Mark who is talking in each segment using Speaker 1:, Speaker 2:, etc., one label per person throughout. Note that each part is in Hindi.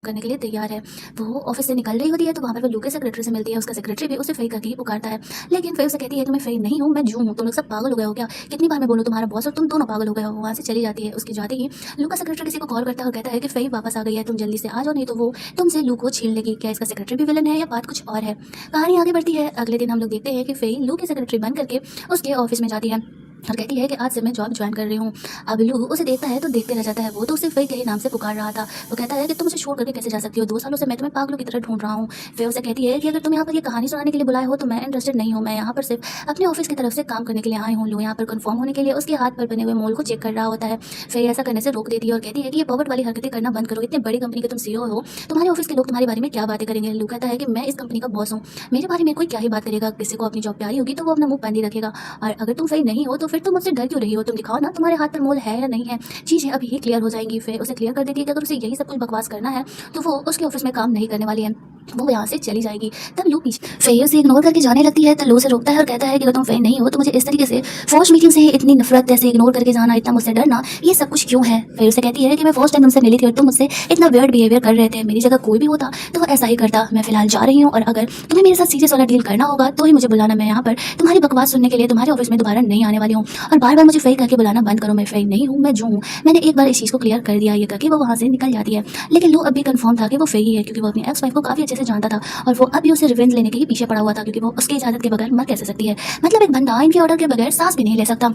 Speaker 1: करने के लिए तैयार है। वो ऑफिस से निकल रही होती है तो वहाँ पर वो लू के सेक्रेटरी से मिलती है। उसका सेक्रेटरी भी उसे फ़ेई करके ही पुकारता है, लेकिन फ़ेई उसे कहती है कि मैं फ़ेई नहीं हूँ, मैं जू हूँ। तुम लोग सब पागल हो गए हो क्या? कितनी बार मैं बोलूँ तुम्हारा बॉस और तुम दोनों पागल हो गए हो। वहाँ से चली जाती है। उसके जाते ही लू का सेक्रेटरी किसी को कॉल करता है और कहता है कि फ़ेई वापस आ गई है, तुम जल्दी से आ जाओ नहीं तो वो तुमसे लू को छीन लेगी। क्या इसका सेक्रेटरी भी विलन है या बात कुछ और है? कहानी आगे बढ़ती है। अगले दिन हम लोग देखते हैं कि फ़ेई लू की सेक्रेटरी बन करके उसके ऑफिस में जाती है और कहती है कि आज से मैं जॉब ज्वाइन कर रही हूँ। अब लू उसे देखता है तो देखते रह जाता है। वो तो उसे फ़ेई के ही नाम से पुकार रहा था। वो कहता है कि तुम उसे छोड़ करके कैसे जा सकती हो? 2 सालों से मैं तुम्हें पागलों की तरह ढूंढ रहा हूँ। फ़ेई उसे कहती है कि अगर तुम यहाँ पर ये कहानी सुनाने के लिए बुलाए हो तो मैं इंटरेस्टेड नहीं हूँ। मैं यहाँ पर सिर्फ अपने ऑफिस की तरफ से काम करने के लिए आई हूँ। लू यहाँ पर कन्फर्म होने के लिए उसके हाथ पर बने हुए मोल को चेक कर रहा होता है। फ़ेई ऐसा करने से रोक देती है और कहती है कि ये पॉवर्ट वाली हरकतें करना बंद करो। इतनी बड़ी कंपनी के तुम सीईओ हो, तुम्हारे ऑफिस के लोग तुम्हारे बारे में क्या बातें करेंगे? लू कहता है कि मैं इस कंपनी का बॉस हूँ, मेरे बारे में कोई क्या ही बात करेगा। किसी को अपनी जॉब प्यारी होगी तो वो अपना मुंह बंद ही रखेगा, और अगर तुम फ़ेई नहीं हो तो फिर तुम मुझसे डर क्यों रही हो? तुम दिखाओ ना तुम्हारे हाथ पर मोल है या नहीं है। चीज़ें अब यही क्लियर हो जाएंगी। फिर उसे क्लियर कर देती है कि अगर उसे यही सब कुछ बकवास करना है तो वो उसके ऑफिस में काम नहीं करने वाली है, वो यहाँ से चली जाएगी। तब लू पीछे फ़ेई उसे इग्नोर करके जाने लगती है तो लू उसे रोकता है और कहता है कि अगर तुम फ़ेई नहीं हो तो मुझे इस तरीके से फर्स्ट मीटिंग से ही इतनी नफरत, ऐसे इग्नोर करके जाना, इतना मुझसे डरना, ये सब कुछ क्यों है? फ़ेई उसे कहती है कि मैं फर्स्ट टाइम तुमसे मिली थी और तुम मुझसे इतना वियर्ड बिहेवियर कर रहे थे। मेरी जगह कोई भी होता तो वो ऐसा ही करता। मैं फिलहाल जा रही हूँ और अगर तुम्हें मेरे साथ सीरियस वाला डील करना होगा तो ही मुझे बुलाना। मैं यहाँ पर तुम्हारी बकवास सुनने के लिए तुम्हारे ऑफिस में दोबारा नहीं आने वाली हूँ, और बार बार मुझे फ़ेई करके बुलाना बंद करो। मैं फ़ेई नहीं हूँ, मैं जू हूँ। मैंने एक बार इस चीज़ को क्लियर कर दिया। ये करके वो वहाँ से निकल जाती है। लेकिन लू अब भी कंफर्म था कि वो फ़ेई ही है, क्योंकि वो अपनी एक्स वाइफ को काफ़ी अच्छे से जानता था और वो अभी उसे रिवेंज लेने के ही पीछे पड़ा हुआ था, क्योंकि वो उसकी इजाज़त के बगैर मर कैसे सकती है। मतलब एक बंदा इनके ऑर्डर के बगैर सांस भी नहीं ले सकता।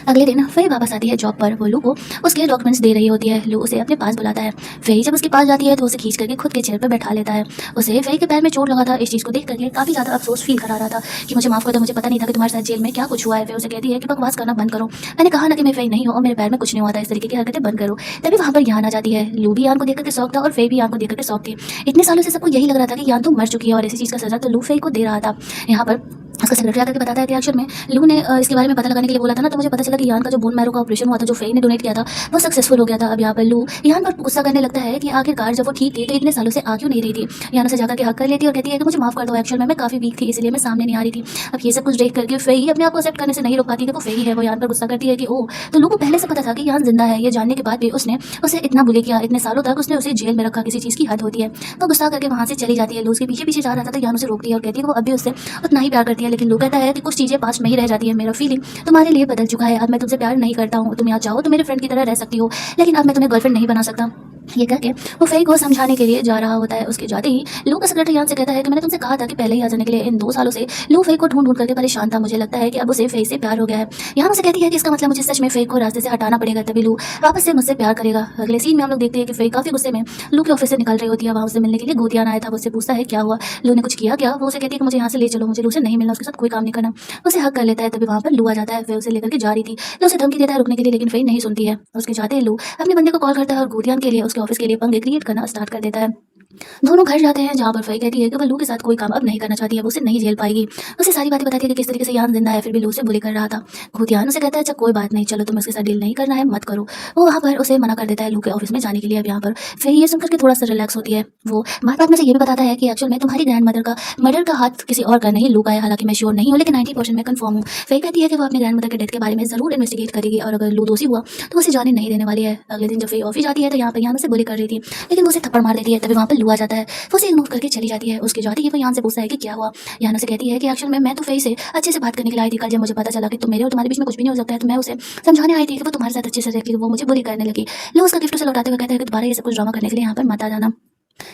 Speaker 1: अगले दिन फ़ेई वापस आती है जॉब पर। वो लू को उसके डॉक्यूमेंट्स दे रही होती है। लू उसे अपने पास बुलाता है। फ़ेई जब उसके पास जाती है तो उसे खींच करके खुद के चेयर पर बैठा लेता है। उसे फ़ेई के पैर में चोट लगा था, इस चीज़ को देख करके काफ़ी ज़्यादा अफसोस फील करा रहा था कि मुझे माफ़ कर दो, मुझे पता नहीं था कि तुम्हारे साथ जेल में क्या कुछ हुआ है। फ़ेई उसे कहती है कि बकवास करना बंद करो, मैंने कहा ना कि मैं फ़ेई नहीं हूँ और मेरे पैर में कुछ नहीं हुआ था, इस तरीके की हरकतें बंद करो। तभी वहाँ पर यान आ जाती है। लू भी यान को देख करके शौक था और फ़ेई भी यान को देख करके शौक थी। इतने सालों से सबको यही लग रहा था कि यान तो मर चुकी है और इसी चीज़ का सज़ा तो लू फ़ेई को दे रहा था। यहाँ पर उसका सेक्रेटरी आकर के बताता है कि एक्चुअल में लू ने इसके बारे में पता लगाने के लिए बोला था ना, तो मुझे पता चला कि यान का जो बोन मैरो का ऑपरेशन हुआ था, जो फ़ेई ने डोनेट किया था, वो सक्सेसफुल हो गया था। अब यहाँ पर लू यान पर गुस्सा करने लगता है कि आखिरकार जब वो ठीक थी तो इतने सालों से आ क्यों नहीं रही थी। यान उसे जाकर के हक कर लेती है और कहती है कि मुझे माफ़ कर दो, एक्चुअल में मैं काफ़ी वीक थी इसलिए मैं सामने नहीं आ रही थी। अब ये सब कुछ देख करके फ़ेई अपने आप को एक्सेप्ट करने से नहीं रोक पाती कि वो फ़ेई है। वो यान पर गुस्सा करती है कि ओह, तो लू को पहले से पता था कि यान जिंदा है। ये जानने के बाद भी उसने उसे इतना बुली किया, इतने सालों तक उसने उसे जेल में रखा, किसी चीज़ की हद होती है। वो गुस्सा करके वहाँ से चली जाती है। लू उसके पीछे पीछे जा रहा था तो यान उसे रोकती है और कहती है कि वो अभी उससे उतना ही प्यार करती है, लेकिन लू कहता है कि कुछ चीज़ें पास में ही रह जाती है। मेरा फीलिंग तुम्हारे लिए बदल चुका है, अब मैं तुमसे प्यार नहीं करता हूँ। तुम यहाँ चाहो तो मेरे फ्रेंड की तरह रह सकती हो, लेकिन अब मैं तुम्हें गर्लफ्रेंड नहीं बना सकता। ये करके वो फ़ेई को समझाने के लिए जा रहा होता है। उसके जाते ही लू का सेक्रेटरी यान से कहता है कि मैंने तुमसे कहा था कि पहले ही आ जाने के लिए। इन 2 सालों से लू फ़ेई को ढूंढ ढूंढ करके परेशान था। मुझे लगता है कि अब उसे फ़ेई से प्यार हो गया है। यान उसे कहती है कि इसका मतलब मुझे सच में फ़ेई को रास्ते से हटाना पड़ेगा, तभी लू वापस से मुझसे प्यार करेगा। अगले सीन में हम लोग देखते हैं कि फ़ेई काफ़ी गुस्से में लू के ऑफिस से निकल रही होती है। वहाँ उसे मिलने के लिए गोतियान आया था। वो उससे पूछता है क्या हुआ, लू ने कुछ किया क्या? वो उसे कहती है कि मुझे यहाँ से ले चलो, मुझे लू से नहीं मिलना, उसके साथ कोई काम नहीं करना। उसे हक कर लेता है। तभी वहाँ पर लू आ जाता है। फ़ेई उसे लेकर के जा रही थी। लू उसे धमकी देता है रुकने के लिए, लेकिन फ़ेई नहीं सुनती है। उसके जाते ही लू अपने बंदे को कॉल करता है और गोतियान के लिए उसके ऑफिस के लिए पंगे क्रिएट करना स्टार्ट कर देता है। दोनों घर जाते हैं, जहाँ पर फ़ेई कहती है कि वो लू के साथ कोई काम अब नहीं करना चाहती है, वो उसे नहीं झेल पाएगी। उसे सारी बातें बताती है कि किस तरीके से यान जिंदा है, फिर भी लू उसे बुली कर रहा था। खुद उसे कहता है अच्छा कोई बात नहीं, चलो तुम इसके साथ डील नहीं करना है मत करो। वो वहाँ पर उसे मना कर देता है लू के ऑफिस में जाने के लिए। अब यहाँ पर फ़ेई ये सुनकर के थोड़ा सा रिलैक्स होती है। वो बात बात में से ये भी बताता है कि एक्चुअल में तुम्हारी ग्रैंड मदर का मर्डर का हाथ किसी और का नहीं लू का है। हालांकि मैं श्योर नहीं हूँ, लेकिन 90% मैं कंफर्म हूँ। फ़ेई कहती है कि वो अपनी ग्रैंड मदर के डेथ के बारे में जरूर इन्वेस्टिगेट करेगी और अगर लू दोषी हुआ तो उसे जाने नहीं देने वाली है। अगले दिन जब फ़ेई ऑफिस जाती है तो यहाँ पर यान उसे बुली कर रही थी, लेकिन वो उसे थप्पड़ मार देती है। तभी वहाँ पर लू आ जाता है। वो उसे इग्नोर करके चली जाती है। उसके जाते ही वो यान से पूछता है कि क्या हुआ। यान उसे कहती है कि एक्चुअल में मैं तो फ़ेई से अच्छे से बात करने के लिए आई थी। कल जब मुझे पता चला कि तुम मेरे और तुम्हारे बीच में कुछ भी नहीं हो सकता है तो मैं उसे समझाने आई थी कि वो तुम्हारे साथ अच्छे से रह, वो मुझे बुली करने लगी। लू उसका गिफ्ट उसे लौटाते हुए कहता है कि दोबारा ये सब कुछ ड्रामा करने के लिए यहाँ पर मत आ जाना।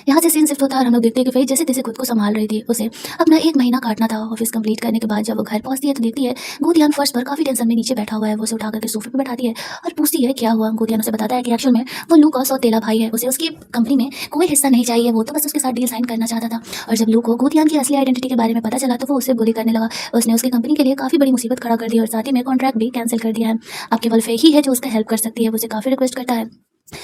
Speaker 1: यहाँ से सीन शिफ्ट होता है और हम लोग देखते हैं कि फ़ेई जैसे तैसे खुद को संभाल रही थी। उसे अपना 1 महीना काटना था। ऑफिस कंप्लीट करने के बाद जब वो घर पहुंचती है तो देखती है गोतियान फर्श पर काफी टेंशन में नीचे बैठा हुआ है। वो उसे उठा करके सोफे पर बैठाती है और पूछती है क्या हुआ। गोतियान उसे बताता है कि एक्चुअल में वो लू का सौतेला भाई है, उसे उसकी कंपनी में कोई हिस्सा नहीं चाहिए, वो तो बस उसके साथ डील साइन करना चाहता था। और जब लू को गोतियान की असली आइडेंटिटी के बारे में पता चला तो वो उसे बुली करने लगा। उसने उसकी कंपनी के लिए काफी बड़ी मुसीबत खड़ा कर दी और साथ ही में कॉन्ट्रैक्ट भी कैंसिल कर दिया है। अब केवल फ़ेई ही है जो उसका हेल्प कर सकती है। वो उसे काफी रिक्वेस्ट करता है।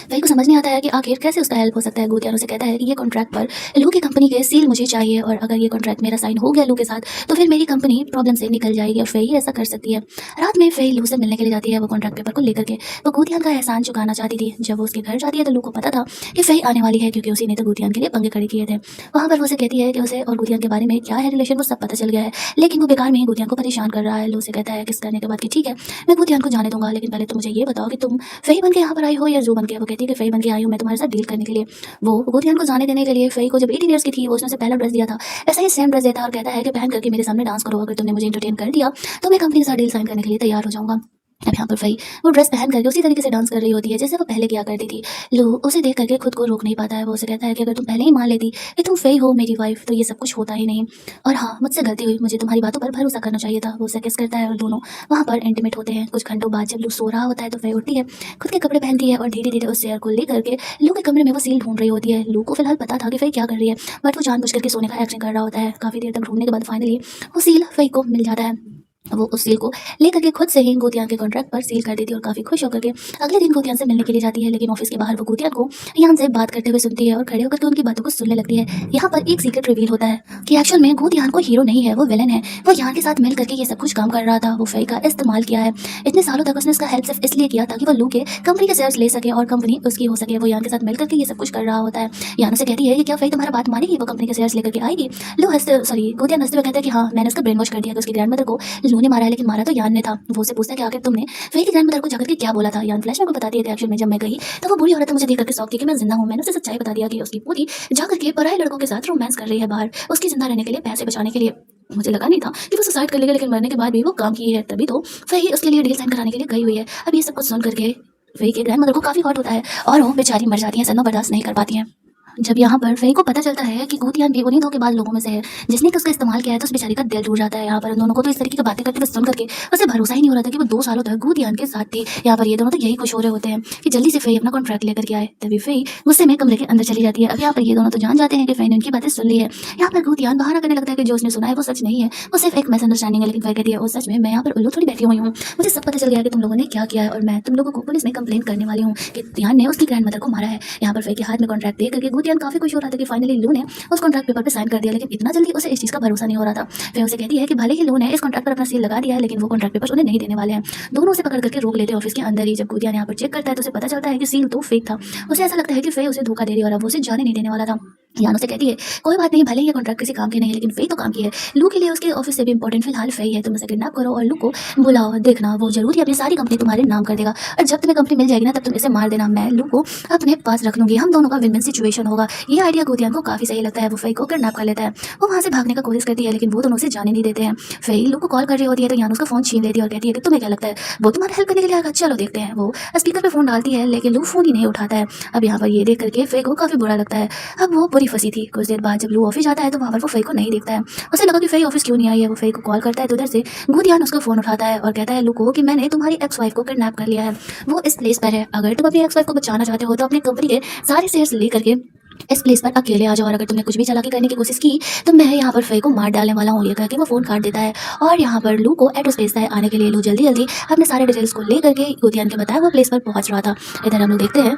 Speaker 1: फ़ेई को समझ नहीं आता है कि आखिर कैसे उसका हेल्प हो सकता है। गोतियान उसे कहता है कि ये कॉन्ट्रैक्ट पर लू की कंपनी के सील मुझे चाहिए और अगर ये कॉन्ट्रैक्ट मेरा साइन हो गया लू के साथ तो फिर मेरी कंपनी प्रॉब्लम से निकल जाएगी और फ़ेई ऐसा कर सकती है। रात में फ़ेई लू से मिलने के लिए जाती है। वो कॉन्ट्रैक्ट पेपर को लेकर के वो गोतियान का एहसान चुकाना चाहती थी। जब वो उसके घर जाती है तो लू को पता था कि फ़ेई आने वाली है, क्योंकि उसी ने तो गोतियान के लिए पंगे खड़े किए थे। वहाँ पर वो उसे कहती है कि उसे और गोतियान के बारे में क्या है रिलेशन वो सब पता चल गया है, लेकिन वो बेकार में ही गोतियान को परेशान कर रहा है। लू से कहता है किस करने के बाद कि ठीक है मैं गोतियान को जाने दूंगा, लेकिन पहले तो मुझे ये बताओ कि तुम फ़ेई बन के यहाँ पर आई हो या जू बन होकर वो कहती है कि फ़ई बन के आई हूँ मैं तुम्हारे साथ डील करने के लिए। वो गोतियान को जाने देने के लिए फ़ई को जब 18 ईयर्स की थी वो उसने उसे पहला ड्रेस दिया था, ऐसा ही सेम ड्रेस देता है और कहता है कि पहन करके मेरे सामने डांस करो, अगर तुमने मुझे एंटरटेन कर दिया तो मैं कंपनी के साथ डील साइन करने के लिए तैयार हो जाऊँगा। अब यहाँ पर फ़ई वो ड्रेस पहन करके उसी तरीके से डांस कर रही होती है जैसे वो पहले किया करती थी। लू उसे देख करके खुद को रोक नहीं पाता है, वो उसे कहता है कि अगर तुम पहले ही मान लेती कि तुम फ़ई हो मेरी वाइफ तो ये सब कुछ होता ही नहीं। और हाँ, मुझसे गलती हुई, मुझे तुम्हारी बातों पर भरोसा करना चाहिए था। वो उसे किस करता है और दोनों वहाँ पर इंटीमेट होते हैं। कुछ घंटों बाद जब लू सो रहा होता है तो फ़ई उठती है, खुद के कपड़े पहनती है और धीरे-धीरे उस चेयर को लेकर के लू के कमरे में वो सील ढूँढ रही होती है। लू को फिलहाल पता था कि फ़ई क्या कर रही है, बट वो जानबूझ करके सोने का एक्टिंग कर रहा होता है। काफ़ी देर तक ढूँढने के बाद फाइनली वो सील फ़ई को मिल जाता है। वो उस सील को लेकर के खुद से ही गोतियान के कॉन्ट्रैक्ट पर सील कर देती है और काफ़ी खुश होकर के अगले दिन गोतियान से मिलने के लिए जाती है। लेकिन ऑफिस के बाहर वो गोतियान को यान से बात करते हुए सुनती है और खड़े होकर के उनकी बातों को सुनने लगती है। यहाँ पर एक सीक्रेट रिवील होता है कि एक्चुअल में गोतियान को हीरो नहीं है, वो विलन है। वो यान के साथ मिल करके ये सब कुछ काम कर रहा था, वो फ़ई का इस्तेमाल किया है। इतने सालों तक उसने उसका हेल्प सिर्फ इसलिए किया ताकि वो लू के कंपनी के शेयर्स ले सके और कंपनी उसकी हो सके। वो यान के साथ मिल करके ये सब कुछ कर रहा होता है। यान उसे कहती है कि क्या फ़ई तुम्हारा बात मानेगी, वो कंपनी के शेयर्स लेकर के आएगी। लू हंसते सॉरी गोतियान हंसते हुए कहता है कि हाँ, मैंने उसका ब्रेन वॉश कर दिया कि उसकी ग्रैंडमदर को लू ने मारा है, लेकिन मारा तो यान ने था। वो उससे पूछता है कि आखिर तुमने फ़ई की ग्रैंडमदर को जाकर के क्या बोला था। यान फ्लैशबैक में बताती है कि एक्चुअल में जब मैं गई तो वो बूढ़ी औरत मुझे देख करके शॉक थी कि मैं जिंदा हूँ। मैंने उसे सच्चाई बता दिया कि उसकी पूरी जाकर के पराये लड़कों के साथ रोमांस कर रही है बाहर, उसकी जिंदा रहने के लिए, पैसे बचाने के लिए। मुझे लगा नहीं था कि वो सुसाइड कर लेगा, लेकिन मरने के बाद भी वो काम की है, तभी तो फ़ई उसके लिए डील साइन कराने के लिए गई हुई है। अब ये सब कुछ सुन करके फ़ई के ग्रैंडमदर को काफ़ी हॉट होता है और वो बेचारी मर जाती है, सदमा बर्दाश्त नहीं कर पाती है। जब यहाँ पर फ़ई को पता चलता है कि गोतियान भी उन्हीं धोखेबाज लोगों में से है जिसने कि उसका इस्तेमाल किया है, तो उस बेचारी का दिल टूट जाता है। यहाँ पर उन दोनों को तो इस तरीके की बातें करते हुए सुन करके उसे भरोसा ही नहीं हो रहा था कि वो 2 सालों तक गोतियान के साथ थी। यहाँ पर ये दोनों तो यही खुश हो रहे होते हैं कि जल्दी से फ़ई अपना कॉन्ट्रैक्ट लेकर के आए। तभी फ़ई गुस्से में कमरे के अंदर चली जाती है। अब यहाँ पर ये दोनों तो जान जाते हैं कि फ़ई ने उनकी बातें सुन ली है। यहाँ पर गोतियान बहाना करने लगता है कि जो उसने सुना है वो सच नहीं है, वो सिर्फ एक मिसअंडरस्टैंडिंग है। लेकिन फ़ई कहती है, ओ सच में मैं यहाँ पर उल्लू थोड़ी बैठी हुई हूँ, मुझे सब पता चल गया कि तुम लोगों ने क्या किया है और मैं तुम लोगों को पुलिस में कंप्लेन करने वाली हूँ कि यान ने उसकी ग्रैंडमदर को मारा है। यहाँ पर फ़ई के हाथ में कॉन्ट्रैक्ट देख करके गोतियान काफ़ी खुश हो रहा था कि फाइनली लू ने उस कॉन्ट्रैक्ट पेपर पे साइन कर दिया। लेकिन इतना जल्दी उसे इस चीज़ का भरोसा नहीं हो रहा था। फ़ई उसे कहती है कि भले ही लू ने इस कॉन्ट्रैक्ट पर अपना सील लगा दिया है, लेकिन वो कॉन्ट्रैक्ट पेपर्स उन्हें नहीं देने वाले हैं। दोनों उसे पकड़ करके रोक लेते हैं ऑफिस के अंदर ही। जब गोतियान यहाँ पर चेक करता है तो उसे पता चलता है कि सील तो फेक था। उसे ऐसा लगता है कि फ़ई उसे धोखा दे रही है और अब वो उसे जाने नहीं देने वाला था। यान उसे कहती है, कोई बात नहीं, भले ही ये कॉन्ट्रैक्ट किसी काम की नहीं है, लेकिन फ़ई तो काम की है। लू के लिए उसके ऑफिस से भी इंपॉर्टेंट फिलहाल फ़ई है। तुम उसे किडनैप करो और लू को बुलाओ, देखना वो जरूर ही अपनी सारी कंपनी तुम्हारे नाम कर देगा और जब तुम्हें कंपनी मिल जाएगी ना तब तुम इसे मार देना, मैं लू को अपने पास रख लूंगी, हम दोनों का विन विन सिचुएशन होगा। ये आइडिया गोतियान को काफ़ी सही लगता है। वो फ़ई को किडनैप कर लेता है। वो वहाँ से भागने का कोशिश करती है लेकिन वो दोनों उसे जाने नहीं देते हैं। फ़ई लू को कॉल कर रही होती है तो यान उसका फ़ोन छीन लेती है और कहती है कि तुम्हें क्या लगता है वो तुम्हारी हेल्प करने के लिए आएगा, चलो देखते हैं। वो स्पीकर पे फ़ोन डालती है लेकिन लू फ़ोन ही नहीं उठाता है। अब यहाँ पर ये देख करके फ़ई को काफ़ी बुरा लगता है। अब वो बुरी फंसी थी। कुछ देर बाद जब लू ऑफिस जाता है तो वहाँ पर वो फ़ई को नहीं देखता है। उसे लगा कि फ़ई ऑफिस क्यों नहीं आई है। वो फ़ई को कॉल करता है तो उधर से गोतियान उसका फ़ोन उठाता है और कहता है लू को कि मैंने तुम्हारी एक्स वाइफ को किडनैप कर लिया है, वो इस प्लेस पर है। अगर तुम अपनी एक्स वाइफ को बचाना चाहते हो तो अपनी कंपनी के सारे शेयर्स ले करके इस प्लेस पर अकेले आ जाओ, और अगर तुमने कुछ भी चालाकी करने की कोशिश की तो मैं यहाँ पर फ़ई को मार डालने वाला हूँ। ये कह के वो फ़ोन काट देता है और यहाँ पर लू को एड्रेस भेजता है आने के लिए। लू जल्दी जल्दी अपने सारे डिटेल्स को ले करके गोतियान के बताया वो प्लेस पर पहुंच रहा था। इधर हम लोग देखते हैं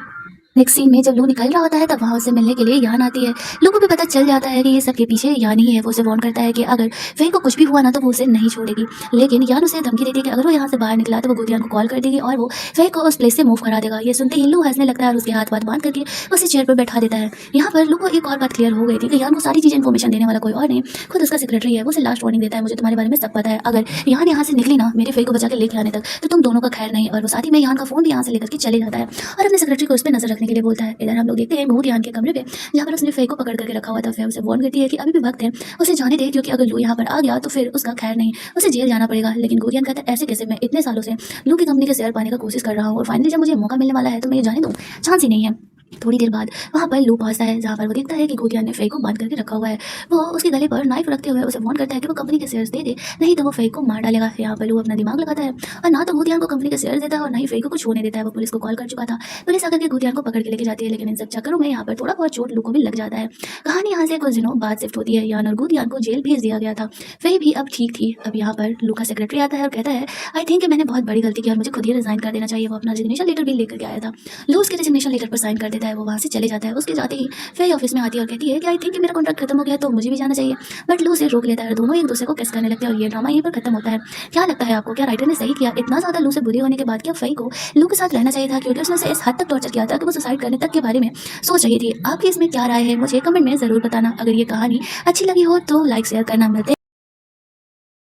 Speaker 1: नेक्स्ट सीन में जब लू निकल रहा होता है तब वहाँ उससे मिलने के लिए यान आती है। लू को भी पता चल जाता है कि ये सब के पीछे यान ही है। वो उसे वार्न करता है कि अगर फ़ई को कुछ भी हुआ ना तो वो उसे नहीं छोड़ेगी, लेकिन यान उसे धमकी देती है कि अगर वो यहाँ से बाहर निकला तो वो गोतियान को कॉल कर देगी और वो फ़ई को उस प्लेस से मूव करा देगा। ये सुनते ही लू हंसने लगता है और उसके हाथ बांध करके उसे चेयर पर बैठा देता है। यहाँ पर लू को एक और बात क्लियर हो गई थी कि यान को सारी चीज़ें इन्फॉर्मेशन देने वाला कोई और नहीं, खुद उसका सेक्रेटरी है। वो उसे लास्ट वार्निंग देता है, मुझे तुम्हारे बारे में सब पता है, अगर यान यहाँ से निकली ना मेरे फ़ई को बचा के लेके आने तक तो तुम दोनों का खैर नहीं। और वो साथ ही में यान का फ़ोन भी यहाँ से लेकर के चले जाता है और अपने सेक्रेटरी को उस पर नजर रखने के लिए बोलता है। इधर हम लोग देखते हैं गोतियान के कमरे पे जहाँ पर उसने फ़ई को पकड़ करके रखा हुआ था। फ़ई उसे वार्न करती है कि अभी भी वक्त है, उसे जाने दे, क्योंकि अगर लू यहाँ पर आ गया तो फिर उसका खैर नहीं, उसे जेल जाना पड़ेगा। लेकिन गोतियान कहता है ऐसे कैसे, मैं इतने सालों से लू की कंपनी के शेयर पाने का कोशिश कर रहा हूँ और फाइनली जब मुझे मौका मिलने वाला है तो मैं ये जाने दूँ, चांस ही नहीं है। थोड़ी देर बाद वहाँ पर लू पहुंचता है जहाँ पर वो देखता है कि गोतियान ने फ़ई को बांध करके रखा हुआ है। वो उसके गले पर नाइफ रखते हुए उसे वार्न करता है कि वो कंपनी के शेयर्स दे दे, नहीं तो वो फ़ई को मार डालेगा। यहाँ पर लू अपना दिमाग लगाता है और ना तो गोतियान को कंपनी के शेयर्स देता है और ना ही फ़ई को कुछ होने देता है। वो पुलिस को कॉल कर चुका था, पुलिस आकर के गोतियान को पकड़ के लेके जाती है, लेकिन इन सब चक्करों में यहाँ पर थोड़ा बहुत चोट लू को भी लग जाता है। कहानी यहाँ से कुछ दिनों बाद शिफ्ट होती है। यान और गोतियान को जेल भेज दिया गया था। फ़ई भी अब ठीक थी। अब यहाँ पर लू का सेक्रेटरी आता है और कहता है आई थिंक मैंने बहुत बड़ी गलती की और मुझे खुद ही रिजाइन कर देना चाहिए। वो अपना रेजिग्नेशन लेटर भी लेकर के आया था। लू उसके रेजिग्नेशन लेटर पर साइन कर देता है, वो वहाँ से चले जाता है। उसके जाते ही फ़ई ऑफिस में आती है और कहती है कि आई थिंक मेरा कॉन्ट्रैक्ट खत्म हो गया तो मुझे भी जाना चाहिए, बट लू उसे रोक लेता है। दोनों एक दूसरे को किस करने लगते हैं और ये ड्रामा यहीं पर खत्म होता है। क्या लगता है आपको, क्या राइटर ने सही किया? इतना ज़्यादा लू से बुरी होने के बाद क्या फ़ई को लू के साथ रहना चाहिए था, क्योंकि उसने उसे इस हद तक टॉर्चर किया था कि वो सुसाइड करने तक के बारे में सोच रही थी। आपकी इसमें क्या राय है मुझे कमेंट में ज़रूर बताना। अगर ये कहानी अच्छी लगी हो तो लाइक शेयर करना। मिलते